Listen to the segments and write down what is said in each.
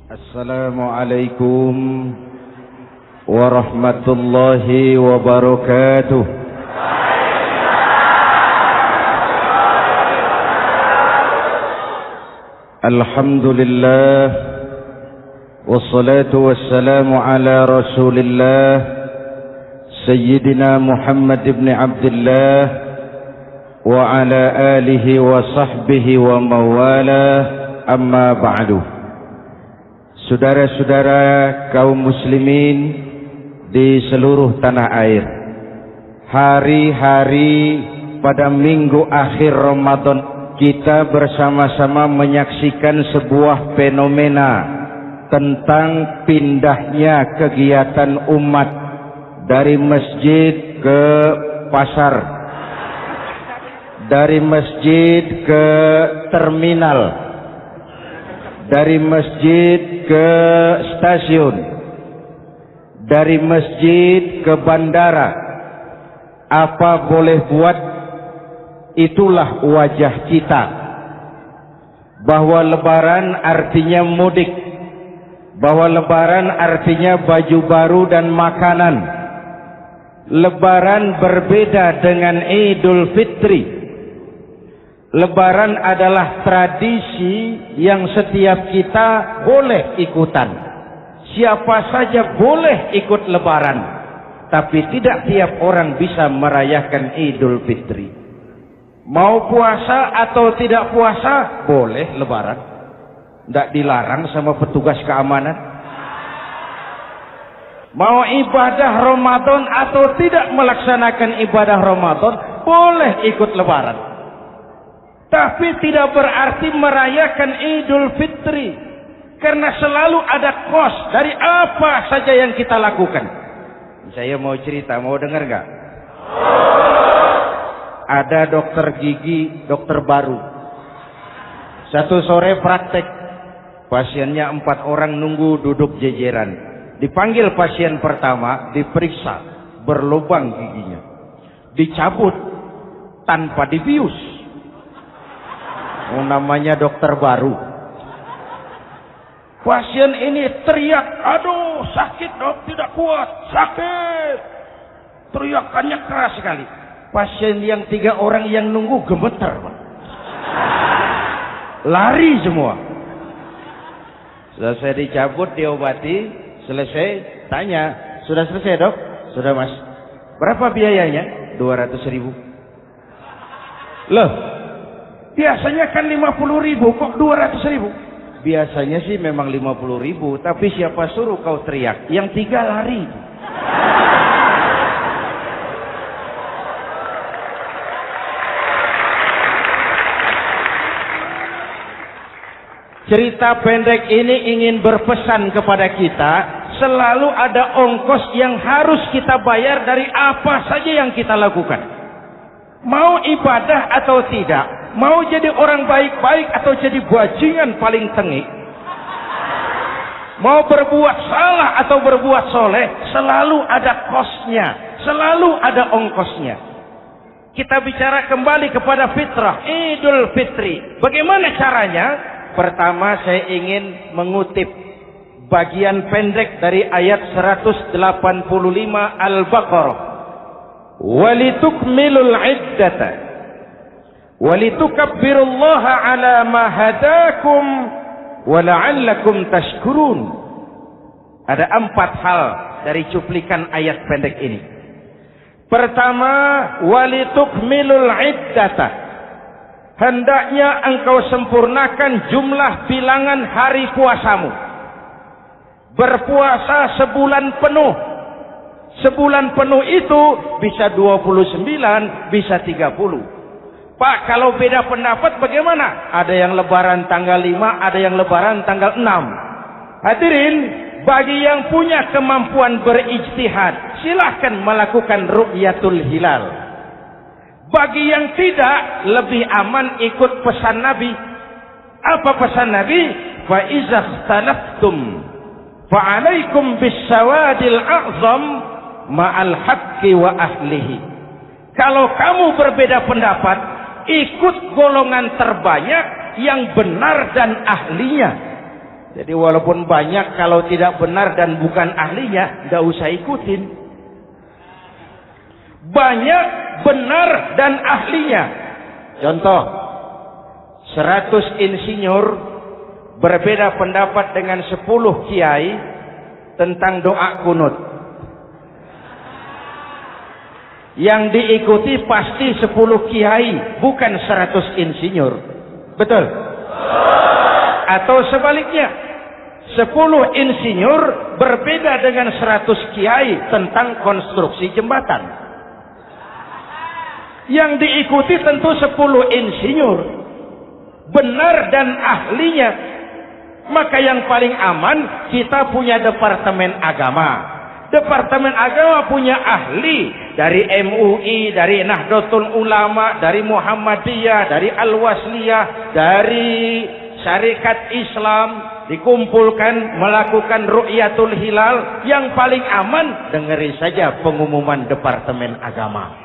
Assalamualaikum warahmatullahi wabarakatuh. Alhamdulillah wassalatu wassalamu ala Rasulillah Sayyidina Muhammad ibn Abdullah wa ala alihi wa sahbihi wa mawala, amma ba'du. Saudara-saudara kaum muslimin di seluruh tanah air, hari-hari pada minggu akhir Ramadan kita bersama-sama menyaksikan sebuah fenomena tentang pindahnya kegiatan umat dari masjid ke pasar, dari masjid ke terminal, dari masjid ke stasiun, dari masjid ke bandara. Apa boleh buat, itulah wajah kita. Bahwa lebaran artinya mudik, bahwa lebaran artinya baju baru dan makanan. Lebaran berbeda dengan Idul Fitri. Lebaran adalah tradisi yang setiap kita boleh ikutan. Siapa saja boleh ikut lebaran, tapi tidak tiap orang bisa merayakan Idul Fitri. Mau puasa atau tidak puasa, boleh lebaran. Tidak dilarang sama petugas keamanan. Mau ibadah Ramadan atau tidak melaksanakan ibadah Ramadan, boleh ikut lebaran. Tapi tidak berarti merayakan Idul Fitri, karena selalu ada kos dari apa saja yang kita lakukan. Saya mau cerita, mau dengar nggak? Ada dokter gigi, dokter baru. Satu sore praktek, pasiennya 4 orang nunggu duduk jejeran. Dipanggil pasien pertama, diperiksa, berlubang giginya, dicabut tanpa dibius. Namanya dokter baru. Pasien ini teriak, aduh sakit dok, tidak kuat, sakit. Teriakannya keras sekali. Pasien yang 3 orang yang nunggu gemeter, lari semua. Selesai dicabut, diobati, selesai, tanya, sudah selesai dok? Sudah mas. Berapa biayanya? 200.000. Loh, biasanya kan 50.000, kok 200.000? Biasanya sih memang 50.000, tapi siapa suruh kau teriak? Yang 3 lari. Cerita pendek ini ingin berpesan kepada kita, selalu ada ongkos yang harus kita bayar dari apa saja yang kita lakukan. Mau ibadah atau tidak, mau jadi orang baik-baik atau jadi bajingan paling tengik, mau berbuat salah atau berbuat soleh, selalu ada kosnya, selalu ada ongkosnya. Kita bicara kembali kepada fitrah, Idul Fitri. Bagaimana caranya? Pertama saya ingin mengutip bagian pendek dari ayat 185 Al-Baqarah. Walitukmilul iddata walitukabbirullaha ala ma hadakum wala'allakum tashkurun. Ada 4 hal dari cuplikan ayat pendek ini. Pertama, walitukmilul iddata, hendaknya engkau sempurnakan jumlah bilangan hari puasamu. Berpuasa sebulan penuh. Sebulan penuh itu bisa 29, bisa 30. Pak, kalau beda pendapat bagaimana? Ada yang lebaran tanggal 5, ada yang lebaran tanggal 6. Hadirin, bagi yang punya kemampuan berijtihad, silahkan melakukan ru'yatul hilal. Bagi yang tidak, lebih aman ikut pesan Nabi. Apa pesan Nabi? Fa iza ikhtalaftum fa alaikum bisawadil a'zam ma'al haqqi wa ahlihi. Kalau kamu berbeda pendapat, ikut golongan terbanyak yang benar dan ahlinya. Jadi walaupun banyak, kalau tidak benar dan bukan ahlinya, nggak usah ikutin. Banyak benar dan ahlinya. Contoh, 100 insinyur berbeda pendapat dengan 10 kiai tentang doa kunut. Yang diikuti pasti 10 kiai, bukan 100 insinyur. Betul? Atau sebaliknya, 10 insinyur berbeda dengan 100 kiai tentang konstruksi jembatan. Yang diikuti tentu 10 insinyur, benar dan ahlinya. Maka yang paling aman, kita punya Departemen Agama. Departemen Agama punya ahli dari MUI, dari Nahdlatul Ulama, dari Muhammadiyah, dari Al-Wasliyah, dari Syarikat Islam, dikumpulkan melakukan ru'yatul hilal. Yang paling aman, dengerin saja pengumuman Departemen Agama.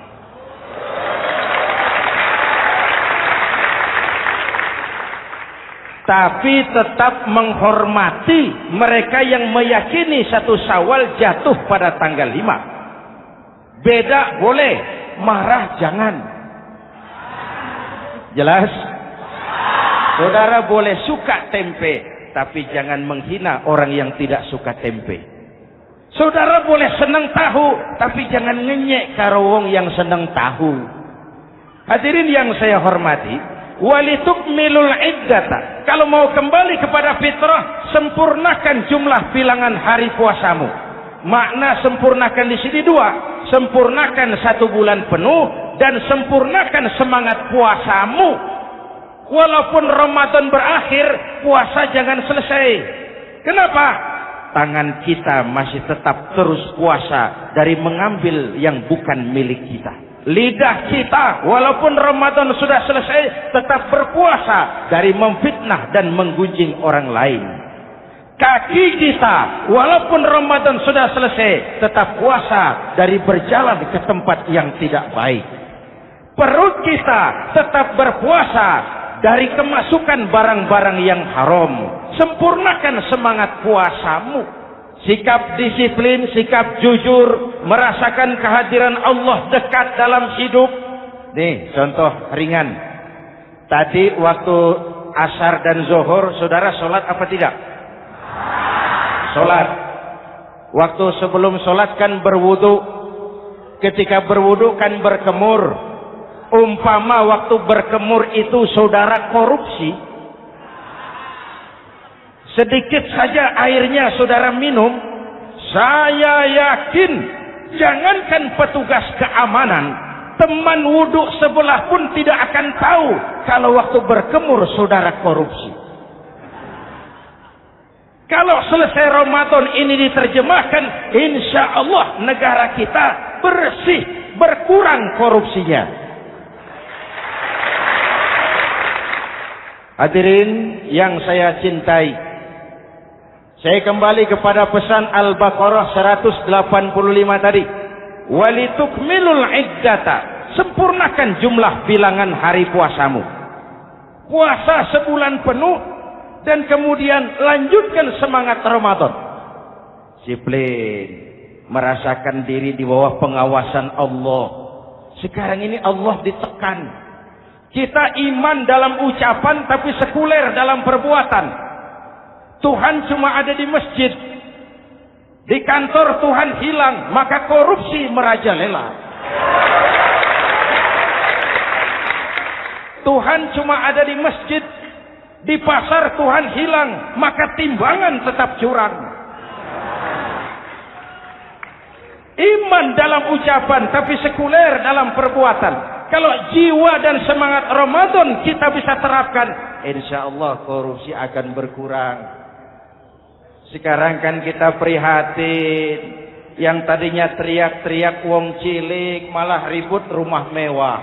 Tapi tetap menghormati mereka yang meyakini 1 Syawal jatuh pada tanggal 5. Beda boleh, marah jangan. Jelas? Saudara boleh suka tempe, tapi jangan menghina orang yang tidak suka tempe. Saudara boleh senang tahu, tapi jangan ngenyek karo wong yang senang tahu. Hadirin yang saya hormati, walitukmilul iddata. Kalau mau kembali kepada fitrah, sempurnakan jumlah bilangan hari puasamu. Makna sempurnakan di sini 2. Sempurnakan 1 bulan penuh dan sempurnakan semangat puasamu. Walaupun Ramadan berakhir, puasa jangan selesai. Kenapa? Tangan kita masih tetap terus puasa dari mengambil yang bukan milik kita. Lidah kita walaupun Ramadan sudah selesai tetap berpuasa dari memfitnah dan menggunjing orang lain. Kaki kita walaupun Ramadan sudah selesai tetap puasa dari berjalan ke tempat yang tidak baik. Perut kita tetap berpuasa dari kemasukan barang-barang yang haram. Sempurnakan semangat puasamu. Sikap disiplin, sikap jujur, merasakan kehadiran Allah dekat dalam hidup. Nih, contoh ringan. Tadi waktu Asar dan Zuhur, saudara sholat apa tidak? Sholat. Waktu sebelum sholat kan berwudu. Ketika berwudu kan berkemur. Umpama waktu berkemur itu saudara korupsi, sedikit saja airnya saudara minum, saya yakin jangankan petugas keamanan, teman wudhu sebelah pun tidak akan tahu kalau waktu berkemur saudara korupsi. Kalau selesai Ramadan ini diterjemahkan, insya Allah negara kita bersih, berkurang korupsinya. Hadirin yang saya cintai, saya kembali kepada pesan Al-Baqarah 185 tadi. Walitukmilul iddata. Sempurnakan jumlah bilangan hari puasamu. Puasa sebulan penuh dan kemudian lanjutkan semangat Ramadan. Disiplin, merasakan diri di bawah pengawasan Allah. Sekarang ini Allah ditekan. Kita iman dalam ucapan tapi sekuler dalam perbuatan. Tuhan cuma ada di masjid. Di kantor Tuhan hilang, maka korupsi merajalela. Tuhan cuma ada di masjid. Di pasar Tuhan hilang, maka timbangan tetap curang. Iman dalam ucapan tapi sekuler dalam perbuatan. Kalau jiwa dan semangat Ramadan kita bisa terapkan, insya Allah korupsi akan berkurang. Sekarang kan kita prihatin, yang tadinya teriak-teriak wong cilik malah ribut rumah mewah.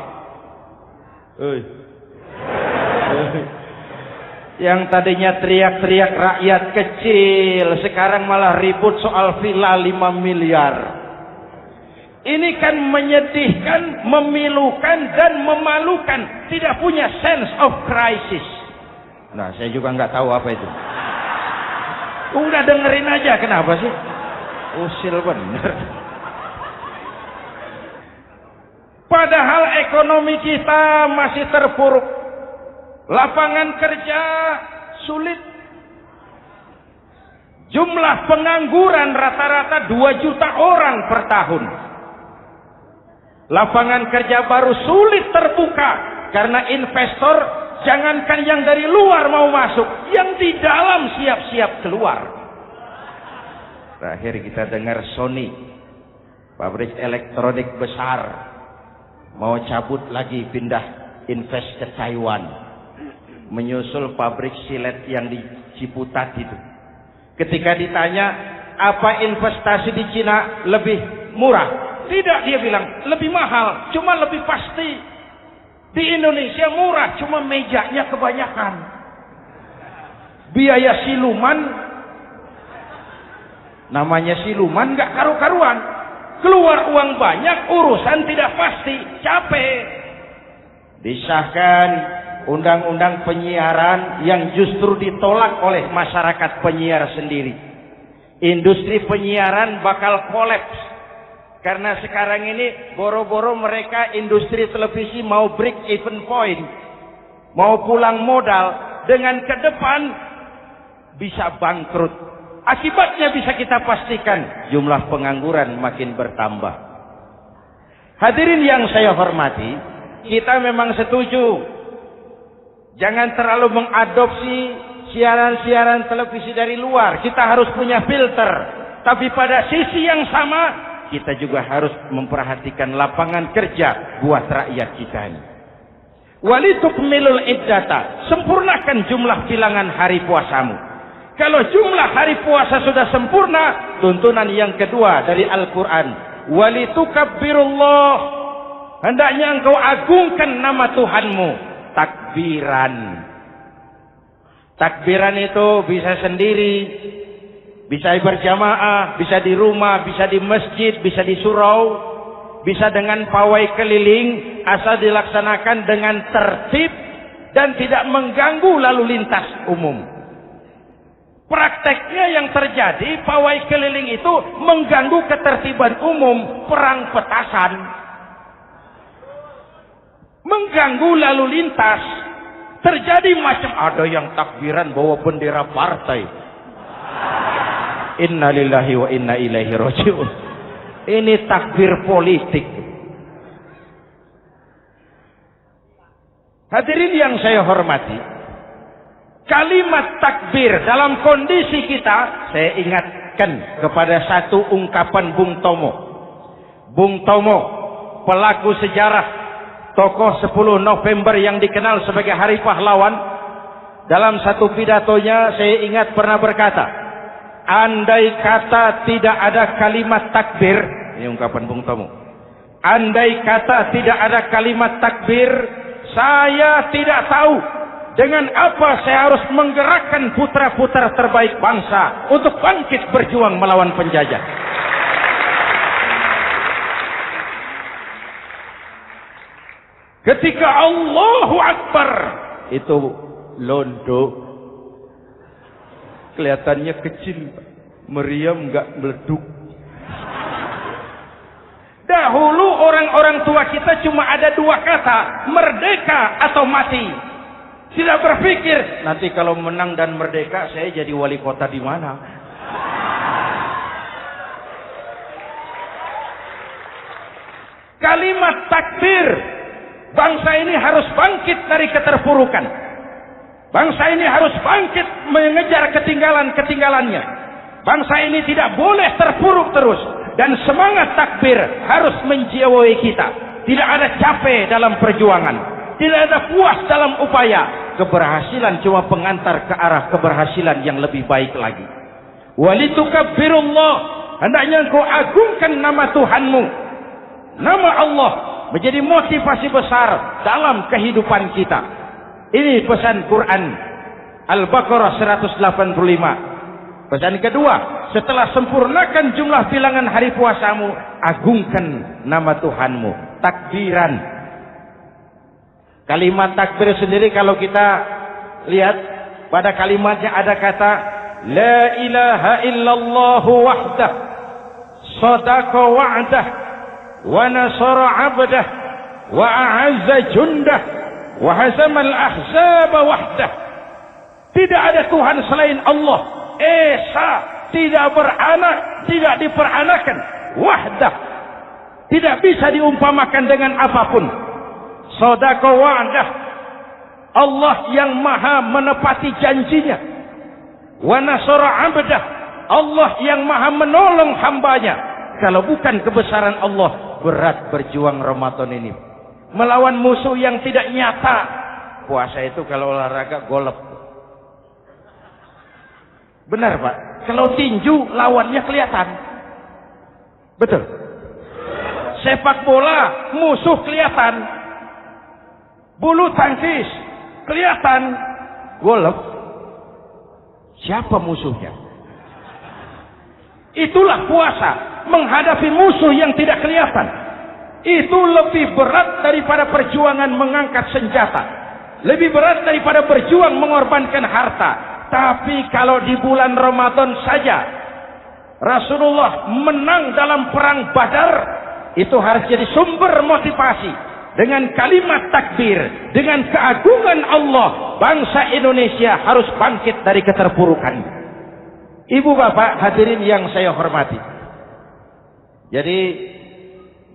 Yang tadinya teriak-teriak rakyat kecil, sekarang malah ribut soal villa 5 miliar. Ini kan menyedihkan, memilukan dan memalukan. Tidak punya sense of crisis. Nah, saya juga nggak tahu apa itu. Udah dengerin aja, kenapa sih? Usil bener. Padahal ekonomi kita masih terpuruk. Lapangan kerja sulit. Jumlah pengangguran rata-rata 2 juta orang per tahun. Lapangan kerja baru sulit terbuka karena investor jangankan yang dari luar mau masuk, yang di dalam siap-siap keluar. Terakhir kita dengar Sony, pabrik elektronik besar, mau cabut lagi pindah invest ke Taiwan, menyusul pabrik silet yang di Ciputat itu. Ketika ditanya apa investasi di Cina lebih murah, tidak, dia bilang lebih mahal, cuma lebih pasti. Di Indonesia murah, cuma mejanya kebanyakan. Biaya siluman, namanya siluman nggak karu-karuan. Keluar uang banyak, urusan tidak pasti, capek. Disahkan undang-undang penyiaran yang justru ditolak oleh masyarakat penyiar sendiri. Industri penyiaran bakal kolaps karena sekarang ini boro-boro mereka industri televisi mau break even point, mau pulang modal, dengan ke depan bisa bangkrut. Akibatnya bisa kita pastikan, jumlah pengangguran makin bertambah. Hadirin yang saya hormati, kita memang setuju jangan terlalu mengadopsi siaran-siaran televisi dari luar. Kita harus punya filter. Tapi pada sisi yang sama, kita juga harus memperhatikan lapangan kerja buat rakyat kita ini. Walitukmilul iddata, sempurnakan jumlah bilangan hari puasamu. Kalau jumlah hari puasa sudah sempurna, tuntunan yang kedua dari Al-Quran, walitukabbirullah, hendaknya engkau agungkan nama Tuhanmu. Takbiran. Takbiran itu bisa sendiri, bisa berjamaah, bisa di rumah, bisa di masjid, bisa di surau, bisa dengan pawai keliling, asal dilaksanakan dengan tertib dan tidak mengganggu lalu lintas umum. Prakteknya yang terjadi, pawai keliling itu mengganggu ketertiban umum, perang petasan, mengganggu lalu lintas. Terjadi macam, ada yang takbiran bawa bendera partai. Innalillahi wa inna ilaihi raji'un. Ini takbir politik. Hadirin yang saya hormati, kalimat takbir dalam kondisi kita, saya ingatkan kepada satu ungkapan Bung Tomo. Bung Tomo, pelaku sejarah, tokoh 10 November yang dikenal sebagai Hari Pahlawan, dalam satu pidatonya saya ingat pernah berkata, andai kata tidak ada kalimat takbir, ini ungkapan Bung Tomo, andai kata tidak ada kalimat takbir, saya tidak tahu dengan apa saya harus menggerakkan putra-putra terbaik bangsa untuk bangkit berjuang melawan penjajah. Ketika Allahu Akbar, itu londo, kelihatannya kecil, meriam nggak meleduk. Dahulu orang-orang tua kita cuma ada 2 kata, merdeka atau mati. Tidak berpikir nanti kalau menang dan merdeka saya jadi wali kota di mana. Kalimat takbir, bangsa ini harus bangkit dari keterpurukan. Bangsa ini harus bangkit mengejar ketinggalan-ketinggalannya. Bangsa ini tidak boleh terpuruk terus. Dan semangat takbir harus menjiwai kita. Tidak ada capek dalam perjuangan. Tidak ada puas dalam upaya. Keberhasilan cuma pengantar ke arah keberhasilan yang lebih baik lagi. Walitukabbirullah, hendaknya engkau agungkan nama Tuhanmu. Nama Allah menjadi motivasi besar dalam kehidupan kita. Ini pesan Quran Al-Baqarah 185. Pesan kedua, setelah sempurnakan jumlah bilangan hari puasamu, agungkan nama Tuhanmu. Takbiran. Kalimat takbir sendiri kalau kita lihat pada kalimatnya ada kata la ilaha illallah wahdah sadaqa wa'dah wa nasara 'abdah wa a'azza jundah wa hazamal ahzaba wahdah. Tidak ada Tuhan selain Allah, esa, tidak beranak, tidak diperanakan, wahdah, tidak bisa diumpamakan dengan apapun. Sadaqa wa'dah, Allah yang maha menepati janjinya. Wa nasara 'abdah, Allah yang maha menolong hambanya. Kalau bukan kebesaran Allah, berat berjuang Ramadan ini melawan musuh yang tidak nyata. Puasa itu kalau olahraga golep. Benar Pak, kalau tinju lawannya kelihatan. Betul. Sepak bola musuh kelihatan. Bulu tangkis kelihatan. Golf siapa musuhnya? Itulah puasa, menghadapi musuh yang tidak kelihatan. Itu lebih berat daripada perjuangan mengangkat senjata, lebih berat daripada berjuang mengorbankan harta. Tapi kalau di bulan Ramadan saja Rasulullah menang dalam perang Badar, itu harus jadi sumber motivasi. Dengan kalimat takbir, dengan keagungan Allah, bangsa Indonesia harus bangkit dari keterpurukan. Ibu bapak hadirin yang saya hormati, jadi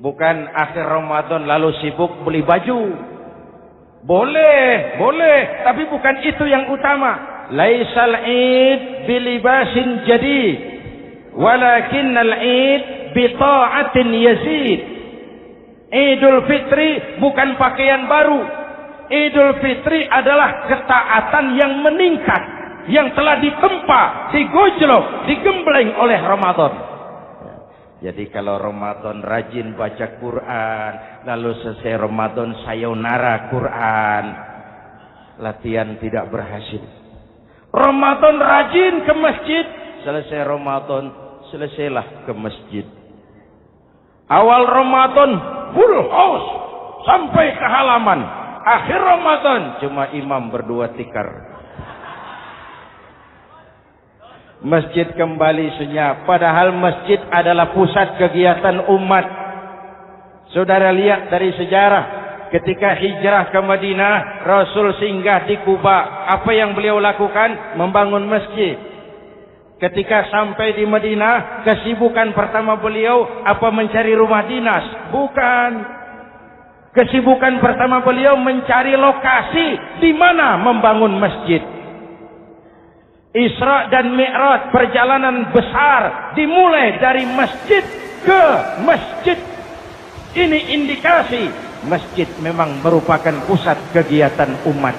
bukan akhir Ramadan lalu sibuk beli baju. Boleh, tapi bukan itu yang utama. Laisal id bilibasin jadid, walakinnal id bita'atin yazid. Idul Fitri bukan pakaian baru. Idul Fitri adalah ketaatan yang meningkat, yang telah ditempa, digojlok, digembleng oleh Ramadan. Jadi kalau Ramadan rajin baca Quran, lalu selesai Ramadan sayonara Quran, latihan tidak berhasil. Ramadan rajin ke masjid, selesai Ramadan selesailah ke masjid. Awal Ramadan full house sampai ke halaman, akhir Ramadan cuma imam berdua tikar. Masjid kembali senyap, padahal masjid adalah pusat kegiatan umat. Saudara lihat dari sejarah, ketika hijrah ke Madinah, Rasul singgah di Kuba. Apa yang beliau lakukan? Membangun masjid. Ketika sampai di Madinah, kesibukan pertama beliau apa? Mencari rumah dinas? Bukan. Kesibukan pertama beliau mencari lokasi di mana membangun masjid. Isra dan Mi'raj, perjalanan besar dimulai dari masjid ke masjid. Ini indikasi masjid memang merupakan pusat kegiatan umat.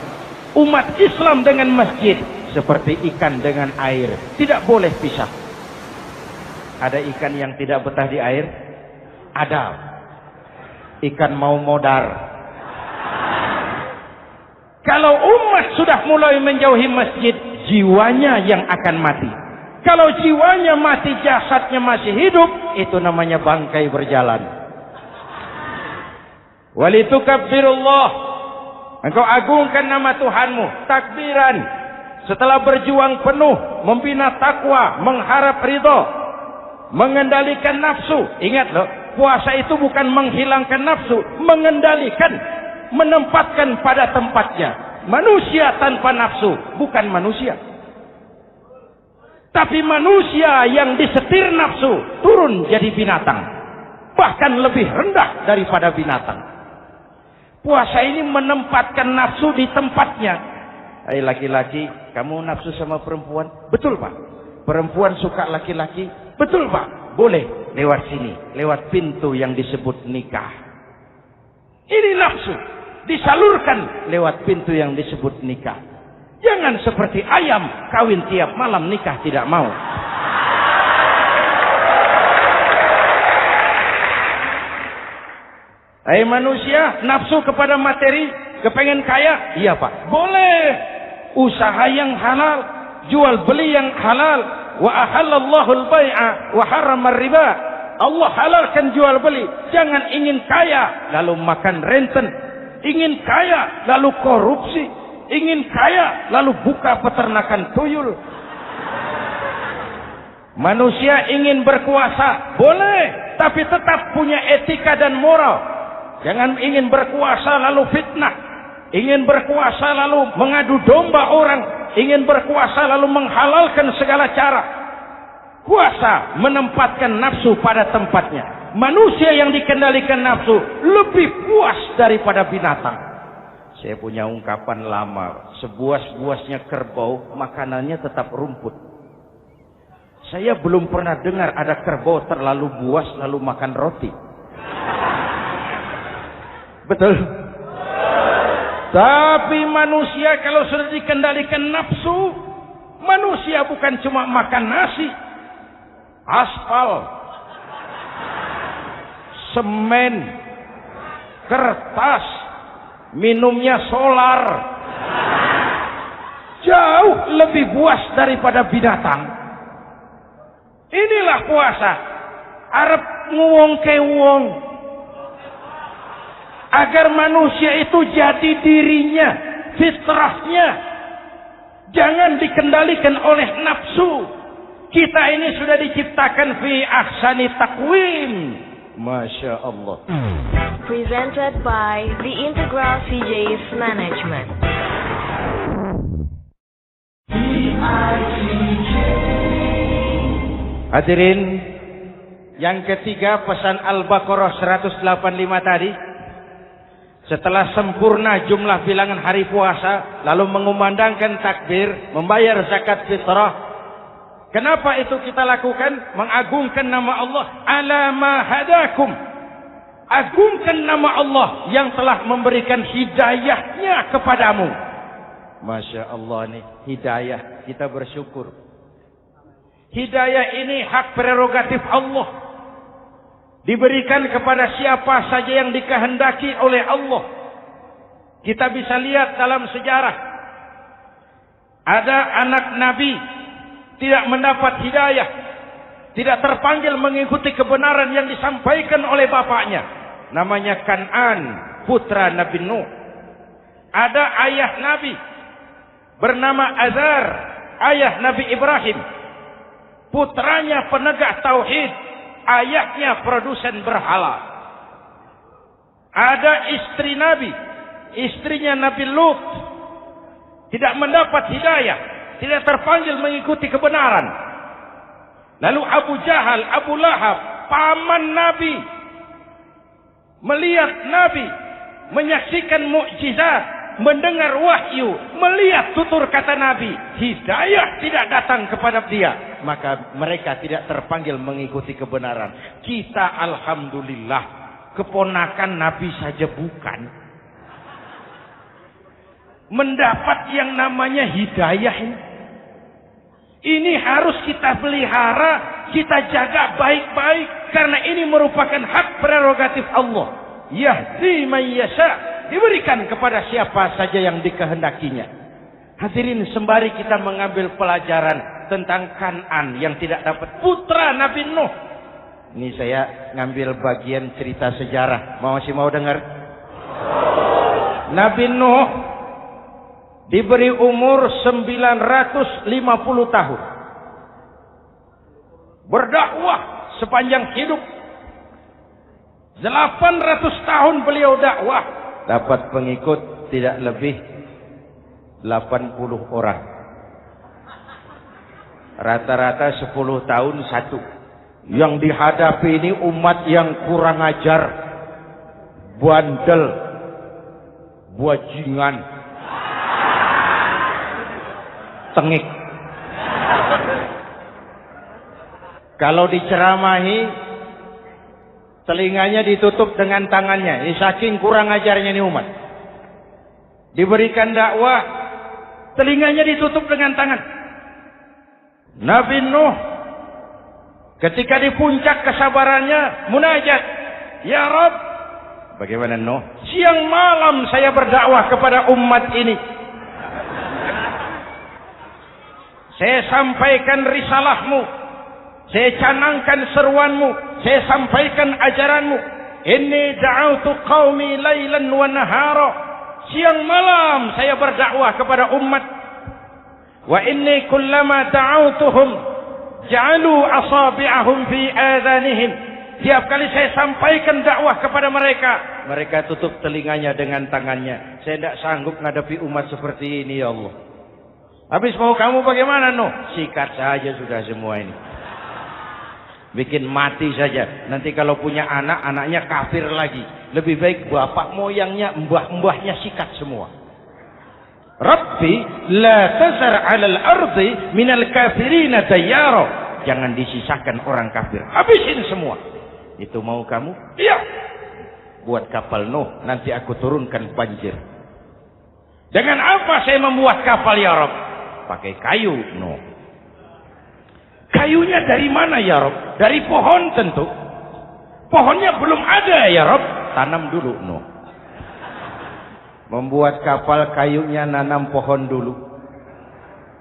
Umat Islam dengan masjid seperti ikan dengan air, tidak boleh pisah. Ada ikan yang tidak betah di air? Ada. Ikan mau modar. Kalau umat sudah mulai menjauhi masjid, jiwanya yang akan mati. Kalau jiwanya mati, jasadnya masih hidup, itu namanya bangkai berjalan. Walitukabbirullah, engkau agungkan nama Tuhanmu, takbiran. Setelah berjuang penuh membina takwa, mengharap ridho, mengendalikan nafsu. Ingat loh, puasa itu bukan menghilangkan nafsu, mengendalikan, menempatkan pada tempatnya. Manusia tanpa nafsu bukan manusia, tapi manusia yang disetir nafsu turun jadi binatang, bahkan lebih rendah daripada binatang. Puasa ini menempatkan nafsu di tempatnya. Hai laki-laki, kamu nafsu sama perempuan? Betul Pak. Perempuan suka laki-laki? Betul Pak. Boleh lewat sini, lewat pintu yang disebut nikah. Ini nafsu disalurkan lewat pintu yang disebut nikah. Jangan seperti ayam kawin tiap malam, nikah tidak mau. Hai manusia, nafsu kepada materi, kepengen kaya? Iya Pak. Boleh. Usaha yang halal, jual beli yang halal. Wa ahallallahu al-bai'a wa harrama riba. Allah halalkan jual beli. Jangan ingin kaya lalu makan renten, ingin kaya lalu korupsi, ingin kaya lalu buka peternakan tuyul. Manusia ingin berkuasa, boleh, tapi tetap punya etika dan moral. Jangan ingin berkuasa lalu fitnah, ingin berkuasa lalu mengadu domba orang, ingin berkuasa lalu menghalalkan segala cara. Kuasa menempatkan nafsu pada tempatnya. Manusia yang dikendalikan nafsu lebih puas daripada binatang. Saya punya ungkapan lama, sebuas-buasnya kerbau, makanannya tetap rumput. Saya belum pernah dengar ada kerbau terlalu buas lalu makan roti. Betul? Tapi manusia kalau sudah dikendalikan nafsu, manusia bukan cuma makan nasi, aspal, semen, kertas, minumnya solar, jauh lebih puas daripada binatang. Inilah puasa. Arep nguwong ke wong, agar manusia itu jadi dirinya, fitrahnya, jangan dikendalikan oleh nafsu. Kita ini sudah diciptakan fi ahsani taqwim. Masya Allah. Presented by the Integral CJ's Management. Hadirin, yang ketiga pesan Al-Baqarah 185 tadi. Setelah sempurna jumlah bilangan hari puasa, lalu mengumandangkan takbir, membayar zakat fitrah. Kenapa itu kita lakukan? Mengagungkan nama Allah. Ala ma hadakum. Agungkan nama Allah yang telah memberikan hidayahnya kepadamu. Masya Allah nih, hidayah. Kita bersyukur. Hidayah ini hak prerogatif Allah. Diberikan kepada siapa saja yang dikehendaki oleh Allah. Kita bisa lihat dalam sejarah. Ada anak Nabi tidak mendapat hidayah, tidak terpanggil mengikuti kebenaran yang disampaikan oleh bapaknya. Namanya Kan'an, putra Nabi Nuh. Ada ayah Nabi bernama Azar, ayah Nabi Ibrahim. Putranya penegak tauhid, ayahnya produsen berhala. Ada istri Nabi, istrinya Nabi Lut, tidak mendapat hidayah, tidak terpanggil mengikuti kebenaran. Lalu Abu Jahal, Abu Lahab, paman Nabi, melihat Nabi, menyaksikan mukjizat, mendengar wahyu, melihat tutur kata Nabi, hidayah tidak datang kepada dia, maka mereka tidak terpanggil mengikuti kebenaran. Kita alhamdulillah keponakan Nabi saja bukan, mendapat yang namanya hidayah ini. Ini harus kita pelihara, kita jaga baik-baik, karena ini merupakan hak prerogatif Allah. Yahdi man yasha, diberikan kepada siapa saja yang dikehendakinya. Hadirin, sembari kita mengambil pelajaran tentang Kan'an yang tidak dapat, putra Nabi Nuh. Ini saya ngambil bagian cerita sejarah. Masih mau dengar? Nabi Nuh diberi umur 950 tahun. Berdakwah sepanjang hidup. 800 tahun beliau dakwah. Dapat pengikut tidak lebih 80 orang. Rata-rata 10 tahun satu. Yang dihadapi ini umat yang kurang ajar, bandel, bajingan, tengik. Kalau diceramahi, telinganya ditutup dengan tangannya. Ini saking kurang ajarnya ini umat. Diberikan dakwah, telinganya ditutup dengan tangan. Nabi Nuh ketika di puncak kesabarannya munajat, ya Rabb, bagaimana Nuh? Siang malam saya berdakwah kepada umat ini. Saya sampaikan risalahmu, saya canangkan seruanmu, saya sampaikan ajaranmu. Inni da'autu qaumi lailan wa nahara. Siang malam saya berdakwah kepada umat. Wa inni kullama da'autuhum ja'alu asabi'ahum fi adhanihim. Tiap kali saya sampaikan dakwah kepada mereka, mereka tutup telinganya dengan tangannya. Saya tidak sanggup menghadapi umat seperti ini, ya Allah. Habis mau kamu bagaimana, no? Sikat saja sudah semua ini. Bikin mati saja. Nanti kalau punya anak, anaknya kafir lagi. Lebih baik bapak moyangnya, mbah-mbahnya sikat semua. Rabbi la tazar 'alal ardi minal kafirina dayyara. Jangan disisakan orang kafir. Habisin semua. Itu mau kamu? Iya. Buat kapal Nuh, nanti aku turunkan banjir. Dengan apa saya membuat kapal, ya Rabb? Pakai kayu, Nuh. Kayunya dari mana, ya Rabb? Dari pohon tentu. Pohonnya belum ada, ya Rabb. Tanam dulu, Nuh. Membuat kapal, kayunya nanam pohon dulu.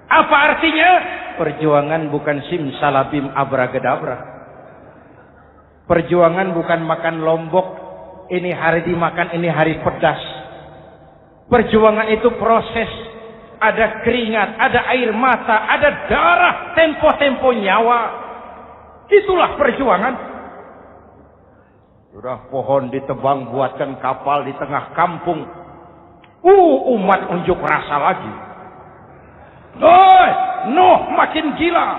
Apa artinya? Perjuangan bukan simsalabim abragedabra. Perjuangan bukan makan lombok, ini hari dimakan, ini hari pedas. Perjuangan itu proses. Ada keringat, ada air mata, ada darah, tempo-tempo nyawa. Itulah perjuangan. Sudah pohon ditebang, buatkan kapal di tengah kampung. Umat unjuk rasa lagi. Nuh makin gila.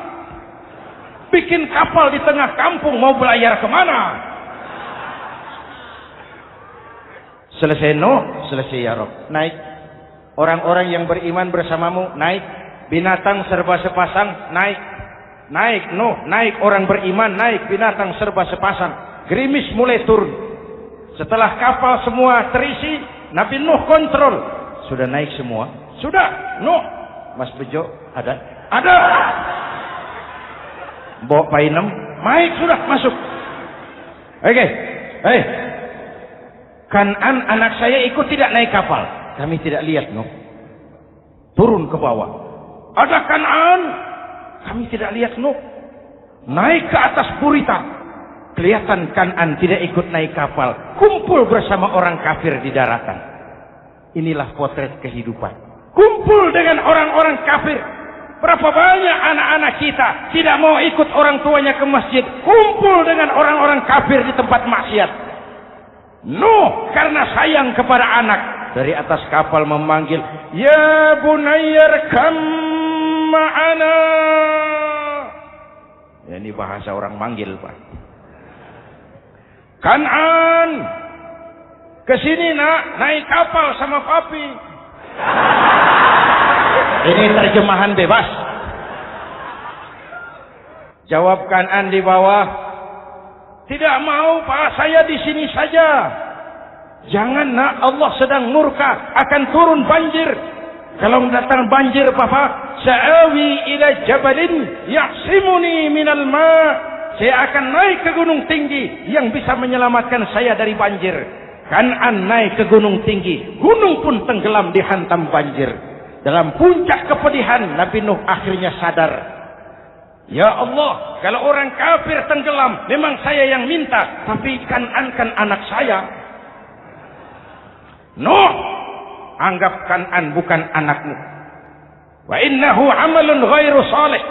Bikin kapal di tengah kampung, mau belayar kemana? Selesai Nuh, selesai ya Rabb. Naik. Orang-orang yang beriman bersamamu, naik. Binatang serba sepasang, naik. Naik Nuh, naik. Orang beriman, naik. Binatang serba sepasang. Gerimis mulai turun. Setelah kapal semua terisi, Nabi Nuh kontrol. Sudah naik semua? Sudah. Nuh. Mas Bejo, ada? Ada. Bawa painem, naik sudah masuk. Oke, Kan'an anak saya ikut tidak naik kapal. Kami tidak lihat, Nuh. Turun ke bawah. Ada Kan'an. Kami tidak lihat, Nuh. Naik ke atas Burita. Kelihatan Kan'an tidak ikut naik kapal. Kumpul bersama orang kafir di daratan. Inilah potret kehidupan. Kumpul dengan orang-orang kafir. Berapa banyak anak-anak kita tidak mau ikut orang tuanya ke masjid. Kumpul dengan orang-orang kafir di tempat maksiat. Nuh karena sayang kepada anak. Dari atas kapal memanggil. Ya bunayyar kam ma'ana. Ya, ini bahasa orang manggil, Pak. Kan'an. Kesini nak, naik kapal sama papi. Ini terjemahan bebas. Jawab Kan'an di bawah. Tidak mau, Pak, saya di sini saja. Jangan nak, Allah sedang murka, akan turun banjir. Kalau datang banjir, Papa, sa'awi ila jabalin ya'simuni minal ma'. Saya akan naik ke gunung tinggi yang bisa menyelamatkan saya dari banjir. Kan'an naik ke gunung tinggi, gunung pun tenggelam dihantam banjir. Dalam puncak kepedihan, Nabi Nuh akhirnya sadar. Ya Allah, kalau orang kafir tenggelam, memang saya yang minta. Tapi Kan'an kan anak saya. Nuh, anggap Kan'an bukan anakmu. Wa innahu amalun ghairu salih.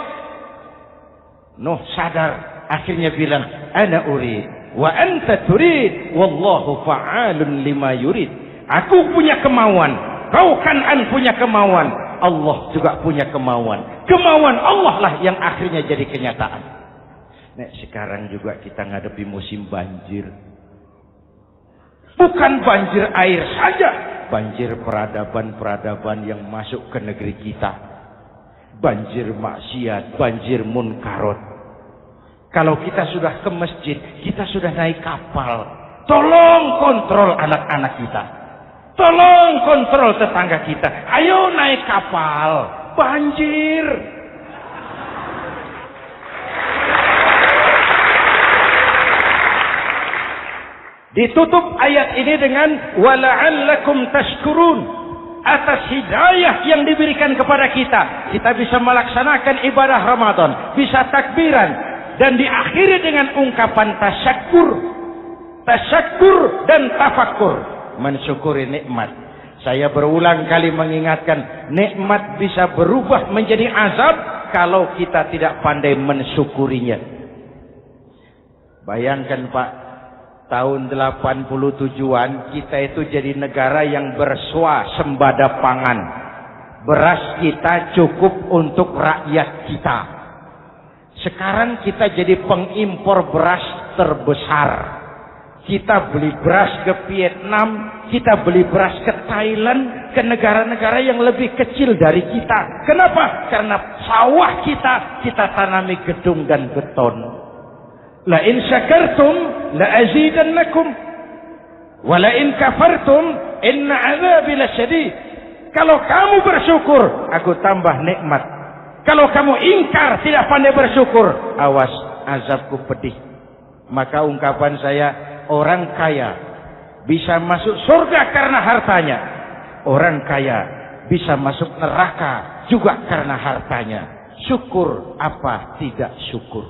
Nuh sadar, akhirnya bilang, ana urid, wa anta turid, wallahu fa'alun lima yurid. Aku punya kemauan. Kau Kan'an punya kemauan, Allah juga punya kemauan. Kemauan Allah lah yang akhirnya jadi kenyataan. Nah, sekarang juga kita ngadepi musim banjir. Bukan banjir air saja, banjir peradaban-peradaban yang masuk ke negeri kita. Banjir maksiat, banjir munkarot. Kalau kita sudah ke masjid, kita sudah naik kapal. Tolong kontrol anak-anak kita. Tolong kontrol tetangga kita. Ayo naik kapal. Banjir. Ditutup ayat ini dengan wala'allakum tashkurun. Atas hidayah yang diberikan kepada kita, kita bisa melaksanakan ibadah Ramadan, bisa takbiran, dan diakhiri dengan ungkapan tasyakkur. Tasyakkur dan tafakkur. Mensyukuri nikmat. Saya berulang kali mengingatkan, nikmat bisa berubah menjadi azab kalau kita tidak pandai mensyukurinya. Bayangkan Pak, tahun 87-an kita itu jadi negara yang berswasembada pangan. Beras kita cukup untuk rakyat kita. Sekarang kita jadi pengimpor beras terbesar. Kita beli beras ke Vietnam, kita beli beras ke Thailand, ke negara-negara yang lebih kecil dari kita. Kenapa? Karena sawah kita tanami gedung dan beton. La in syakartum la azidannakum wa la in kafartum inna azabi lasyadid. Kalau kamu bersyukur, aku tambah nikmat. Kalau kamu ingkar, tidak pandai bersyukur, awas, azabku pedih. Maka ungkapan saya, orang kaya bisa masuk surga karena hartanya. Orang kaya bisa masuk neraka juga karena hartanya. Syukur apa tidak syukur.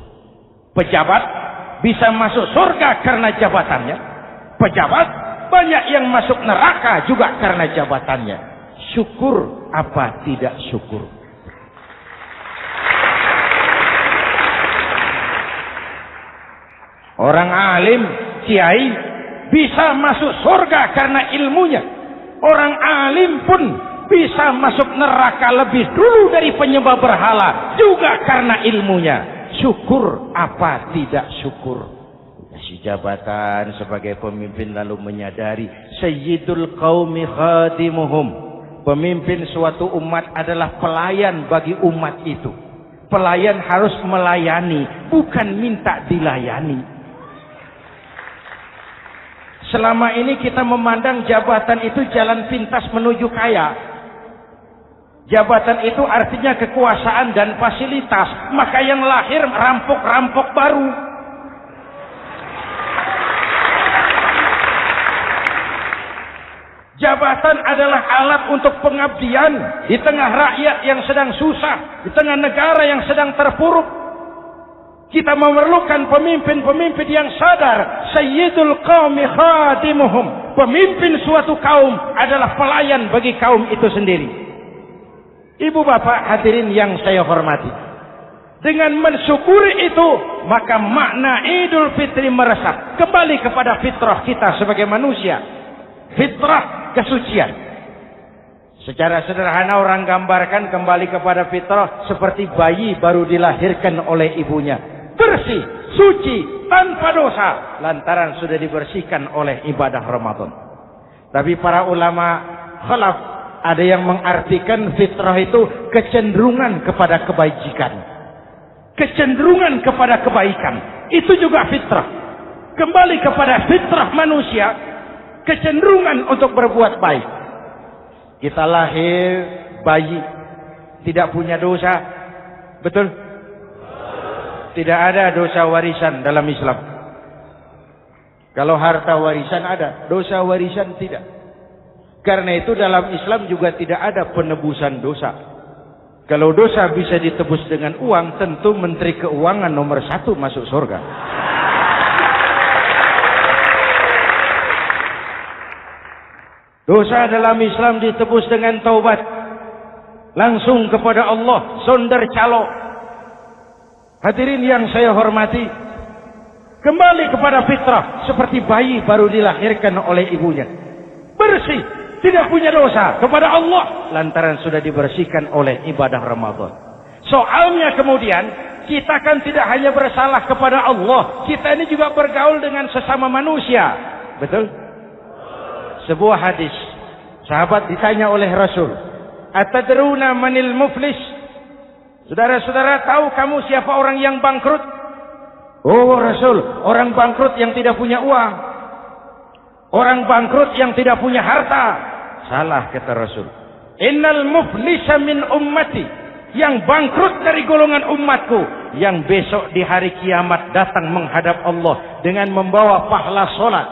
Pejabat bisa masuk surga karena jabatannya. Pejabat banyak yang masuk neraka juga karena jabatannya. Syukur apa tidak syukur. Orang alim, kiai bisa masuk surga karena ilmunya. Orang alim pun bisa masuk neraka lebih dulu dari penyembah berhala juga karena ilmunya. Syukur apa tidak syukur. Kasih jabatan sebagai pemimpin lalu menyadari sayyidul qaumi khadimuhum. Pemimpin suatu umat adalah pelayan bagi umat itu. Pelayan harus melayani, bukan minta dilayani. Selama ini kita memandang jabatan itu jalan pintas menuju kaya. Jabatan itu artinya kekuasaan dan fasilitas. Maka yang lahir rampok-rampok baru. Jabatan adalah alat untuk pengabdian di tengah rakyat yang sedang susah, di tengah negara yang sedang terpuruk. Kita memerlukan pemimpin-pemimpin yang sadar sayyidul qaumi khadimuhum. Pemimpin suatu kaum adalah pelayan bagi kaum itu sendiri. Ibu bapak hadirin yang saya hormati, dengan mensyukuri itu maka makna Idul Fitri meresap kembali kepada fitrah kita sebagai manusia. Fitrah kesucian. Secara sederhana orang gambarkan kembali kepada fitrah seperti bayi baru dilahirkan oleh ibunya. Bersih, suci, tanpa dosa, lantaran sudah dibersihkan oleh ibadah Ramadan. Tapi para ulama khalaf ada yang mengartikan fitrah itu kecenderungan kepada kebajikan. Kecenderungan kepada kebaikan, itu juga fitrah. Kembali kepada fitrah manusia, kecenderungan untuk berbuat baik. Kita lahir bayi, tidak punya dosa, betul? Tidak ada dosa warisan dalam Islam. Kalau harta warisan ada, dosa warisan tidak. Karena itu dalam Islam juga tidak ada penebusan dosa. Kalau dosa bisa ditebus dengan uang, tentu Menteri Keuangan nomor 1 masuk surga. Dosa dalam Islam ditebus dengan taubat. Langsung kepada Allah, sonder calo. Hadirin yang saya hormati, kembali kepada fitrah seperti bayi baru dilahirkan oleh ibunya. Bersih, tidak punya dosa kepada Allah lantaran sudah dibersihkan oleh ibadah Ramadan. Soalnya kemudian kita kan tidak hanya bersalah kepada Allah, kita ini juga bergaul dengan sesama manusia. Betul? Sebuah hadis, sahabat ditanya oleh Rasul, "Atadruna manil muflis?" Saudara-saudara, tahu kamu siapa orang yang bangkrut? Oh Rasul, orang bangkrut yang tidak punya uang. Orang bangkrut yang tidak punya harta. Salah kata Rasul. Innal muflisa min ummati. Yang bangkrut dari golongan umatku. Yang besok di hari kiamat datang menghadap Allah. Dengan membawa pahala solat.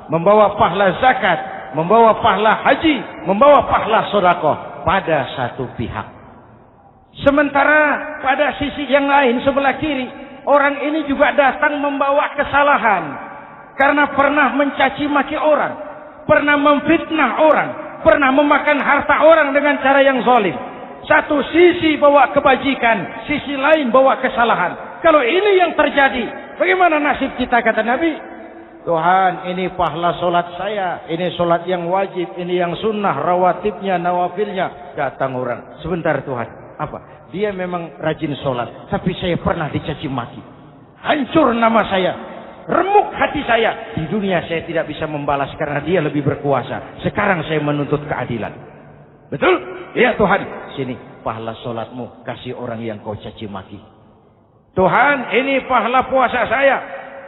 Membawa pahala zakat. Membawa pahala haji. Membawa pahala sedekah. Pada satu pihak. Sementara pada sisi yang lain sebelah kiri, orang ini juga datang membawa kesalahan karena pernah mencaci maki orang, pernah memfitnah orang, pernah memakan harta orang dengan cara yang zalim. Satu sisi bawa kebajikan, sisi lain bawa kesalahan. Kalau ini yang terjadi, bagaimana nasib kita, kata Nabi? Tuhan, ini pahala solat saya, ini solat yang wajib, ini yang sunnah, rawatibnya, nawafilnya. Datang orang, sebentar Tuhan, apa? Dia memang rajin solat, tapi saya pernah dicaci maki. Hancur nama saya, remuk hati saya. Di dunia saya tidak bisa membalas karena dia lebih berkuasa. Sekarang saya menuntut keadilan. Betul? Ya Tuhan, sini pahala solatmu, kasih orang yang kau caci maki. Tuhan, ini pahala puasa saya,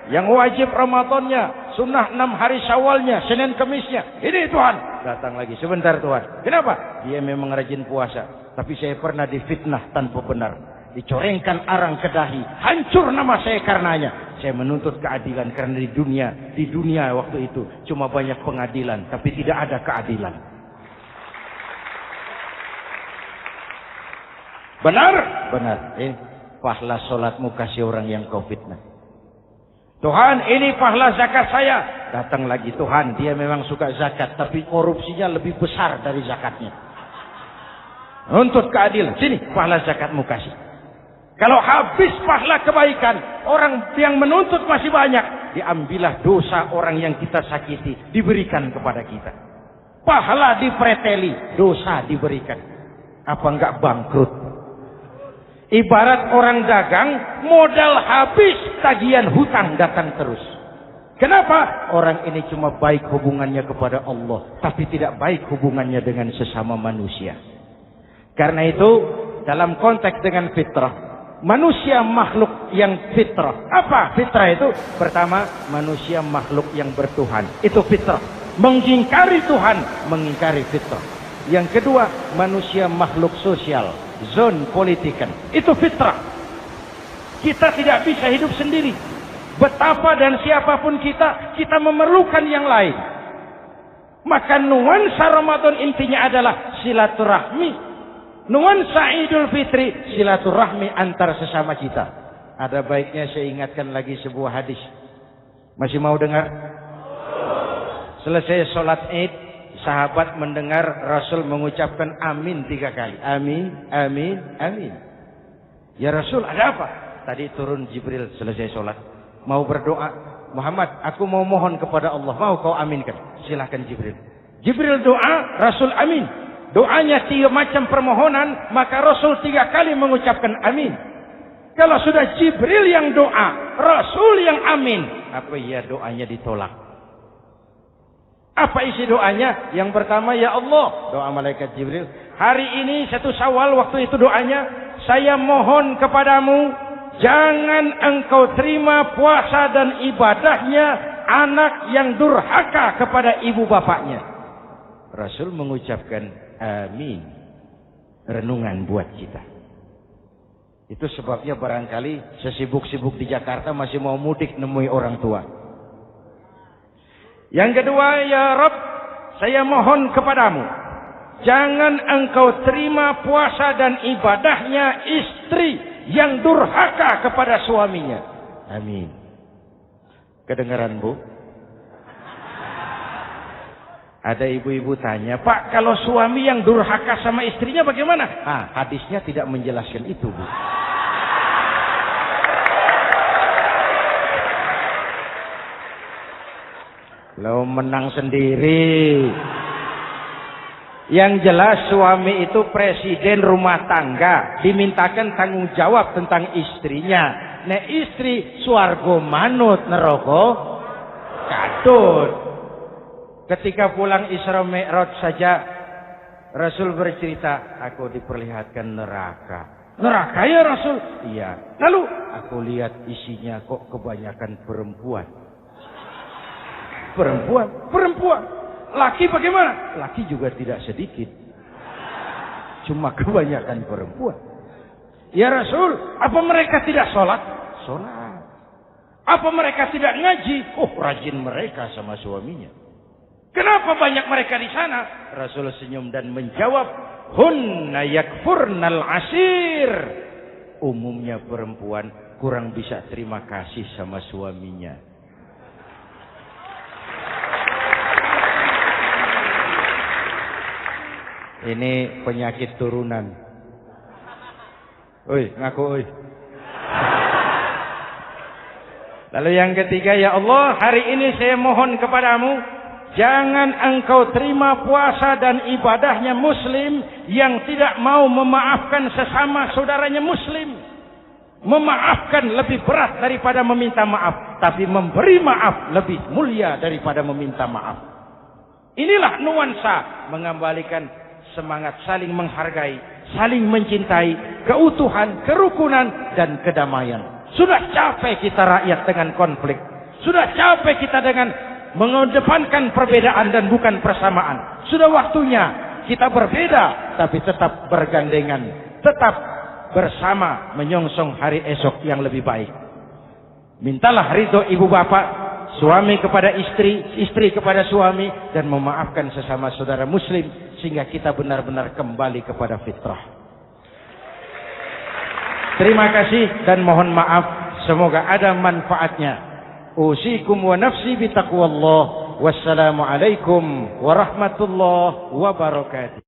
yang wajib Ramadannya, sunnah 6 hari Syawalnya, Senin Kemisnya. Ini Tuhan. Datang lagi, sebentar Tuhan. Kenapa? Dia memang rajin puasa, tapi saya pernah difitnah tanpa benar, dicorengkan arang ke dahi, hancur nama saya karenanya. Saya menuntut keadilan karena di dunia waktu itu cuma banyak pengadilan, tapi tidak ada keadilan. Benar? Benar. Pahala solatmu kasih orang yang kau fitnah. Tuhan, ini pahala zakat saya. Datang lagi, Tuhan, dia memang suka zakat, tapi korupsinya lebih besar dari zakatnya. Nuntut keadilan. Sini, pahala zakatmu kasih. Kalau habis pahala kebaikan, orang yang menuntut masih banyak, diambillah dosa orang yang kita sakiti, diberikan kepada kita. Pahala dipreteli, dosa diberikan. Apa enggak bangkrut? Ibarat orang dagang, modal habis, tagihan hutang datang terus. Kenapa? Orang ini cuma baik hubungannya kepada Allah, tapi tidak baik hubungannya dengan sesama manusia. Karena itu, dalam konteks dengan fitrah, manusia makhluk yang fitrah. Apa fitrah itu? Pertama, manusia makhluk yang bertuhan. Itu fitrah. Mengingkari Tuhan, mengingkari fitrah. Yang kedua, manusia makhluk sosial. Zon politikan. Itu fitrah. Kita tidak bisa hidup sendiri. Betapa dan siapapun kita memerlukan yang lain. Maka nuansa Ramadan intinya adalah silaturahmi. Nuansa Idul Fitri silaturahmi antar sesama kita. Ada baiknya saya ingatkan lagi sebuah hadis. Masih mau dengar? Selesai sholat Id, sahabat mendengar Rasul mengucapkan amin 3 kali. Amin, amin, amin. Ya Rasul, ada apa? Tadi turun Jibril selesai sholat. Mau berdoa. Muhammad, aku mau mohon kepada Allah. Mau kau aminkan? Silahkan Jibril. Jibril doa, Rasul amin. Doanya 3 macam permohonan, maka Rasul 3 kali mengucapkan amin. Kalau sudah Jibril yang doa, Rasul yang amin, apa ya doanya ditolak? Apa isi doanya? Yang pertama, ya Allah, doa malaikat Jibril. Hari ini 1 Syawal, waktu itu doanya, saya mohon kepadamu, jangan engkau terima puasa dan ibadahnya anak yang durhaka kepada ibu bapaknya. Rasul mengucapkan amin. Renungan buat kita. Itu sebabnya barangkali sesibuk-sibuk di Jakarta masih mau mudik nemui orang tua. Yang kedua, ya Rabb, saya mohon kepadamu, jangan engkau terima puasa dan ibadahnya istri yang durhaka kepada suaminya. Amin. Kedengaran, Bu? Ada ibu-ibu tanya, Pak, kalau suami yang durhaka sama istrinya bagaimana? Hadisnya tidak menjelaskan itu, Bu. Lo menang sendiri. Yang jelas suami itu presiden rumah tangga, dimintakan tanggung jawab tentang istrinya. Nek istri swarga manut neraka katut. Ketika pulang Isra Mi'raj saja Rasul bercerita, aku diperlihatkan neraka. Neraka ya Rasul? Iya. Lalu aku lihat isinya kok kebanyakan perempuan. Perempuan. Laki bagaimana? Laki juga tidak sedikit. Cuma kebanyakan perempuan. Ya Rasul, apa mereka tidak sholat? Sholat. Apa mereka tidak ngaji? Rajin mereka sama suaminya. Kenapa banyak mereka di sana? Rasul senyum dan menjawab, hunna yakfurnal asir. Umumnya perempuan kurang bisa terima kasih sama suaminya. Ini penyakit turunan. Oi, ngaku oi. Lalu yang ketiga, ya Allah, hari ini saya mohon kepadamu, jangan engkau terima puasa dan ibadahnya muslim yang tidak mau memaafkan sesama saudaranya muslim. Memaafkan lebih berat daripada meminta maaf, tapi memberi maaf lebih mulia daripada meminta maaf. Inilah nuansa mengembalikan semangat saling menghargai, saling mencintai, keutuhan, kerukunan, dan kedamaian. Sudah capek kita rakyat dengan konflik. Sudah capek kita dengan mengedepankan perbedaan dan bukan persamaan. Sudah waktunya kita berbeda tapi tetap bergandengan, tetap bersama menyongsong hari esok yang lebih baik. Mintalah ridho ibu bapak, suami kepada istri, istri kepada suami, dan memaafkan sesama saudara muslim sehingga kita benar-benar kembali kepada fitrah. Terima kasih dan mohon maaf, semoga ada manfaatnya. Usikum wa nafsi bitaqwallah. Wassalamualaikum warahmatullahi wabarakatuh.